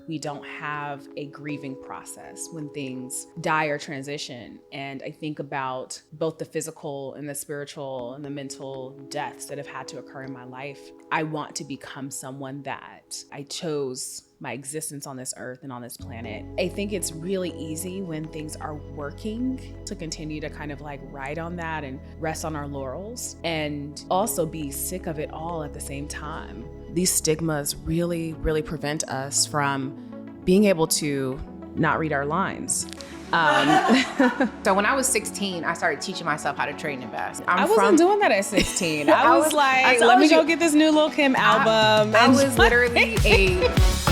we don't have a grieving process when things die or transition. And I think about both the physical and the spiritual and the mental deaths that have had to occur in my life. I want to become someone that I chose my existence on this earth and on this planet. I think it's really easy when things are working to continue to kind of like ride on that and rest on our laurels and also be sick of it all at the same time. These stigmas really, really prevent us from being able to not read our lines. So when I was 16, I started teaching myself how to trade and invest. I wasn't doing that at 16. I was like, let me go get this new Lil' Kim album. I was literally a...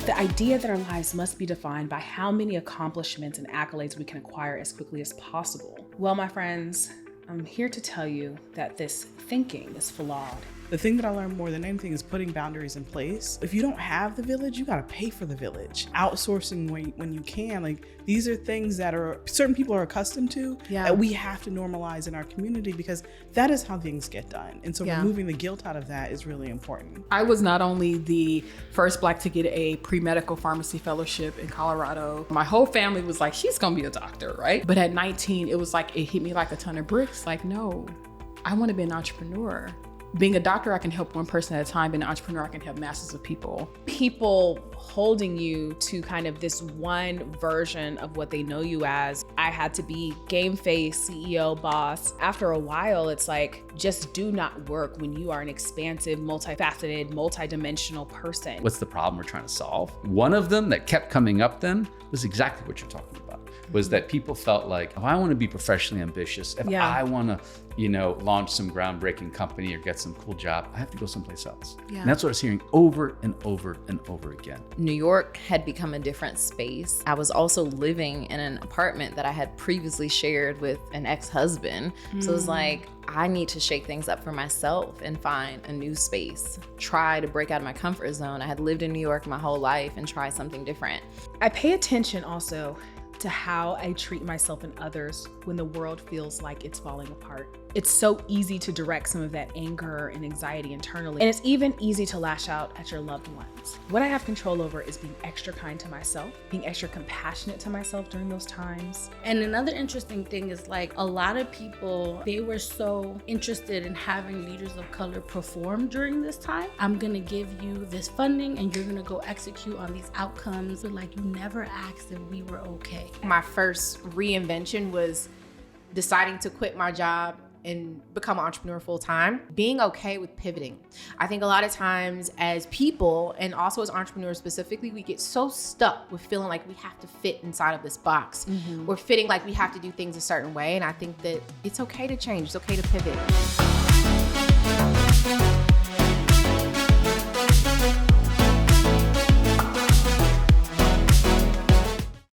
The idea that our lives must be defined by how many accomplishments and accolades we can acquire as quickly as possible. Well, my friends, I'm here to tell you that this thinking is flawed. The thing that I learned more than anything is putting boundaries in place. If you don't have the village, you gotta pay for the village. Outsourcing when you can, like these are things that certain people are accustomed to that we have to normalize in our community because that is how things get done. And so removing the guilt out of that is really important. I was not only the first Black to get a pre-medical pharmacy fellowship in Colorado, my whole family was like, she's gonna be a doctor, right? But at 19, it was like, it hit me like a ton of bricks. Like, no, I wanna be an entrepreneur. Being a doctor, I can help one person at a time. Being an entrepreneur, I can help masses of people. People holding you to kind of this one version of what they know you as. I had to be game face, CEO, boss. After a while, it's like, just do not work when you are an expansive, multifaceted, multidimensional person. What's the problem we're trying to solve? One of them that kept coming up then was exactly what you're talking about, was that people felt like, if I want to be professionally ambitious, if I want to, launch some groundbreaking company or get some cool job, I have to go someplace else. And that's what I was hearing over and over and over again. New York had become a different space. I was also living in an apartment that I had previously shared with an ex-husband. So it was like, I need to shake things up for myself and find a new space. Try to break out of my comfort zone. I had lived in New York my whole life and try something different. I pay attention also to how I treat myself and others when the world feels like it's falling apart. It's so easy to direct some of that anger and anxiety internally. And it's even easy to lash out at your loved ones. What I have control over is being extra kind to myself, being extra compassionate to myself during those times. And another interesting thing is like a lot of people, they were so interested in having leaders of color perform during this time. I'm gonna give you this funding and you're gonna go execute on these outcomes. But like, you never asked if we were okay. My first reinvention was deciding to quit my job and become an entrepreneur full time, being okay with pivoting. I think a lot of times as people, and also as entrepreneurs specifically, we get so stuck with feeling like we have to fit inside of this box. We're fitting like we have to do things a certain way. And I think that it's okay to change, it's okay to pivot.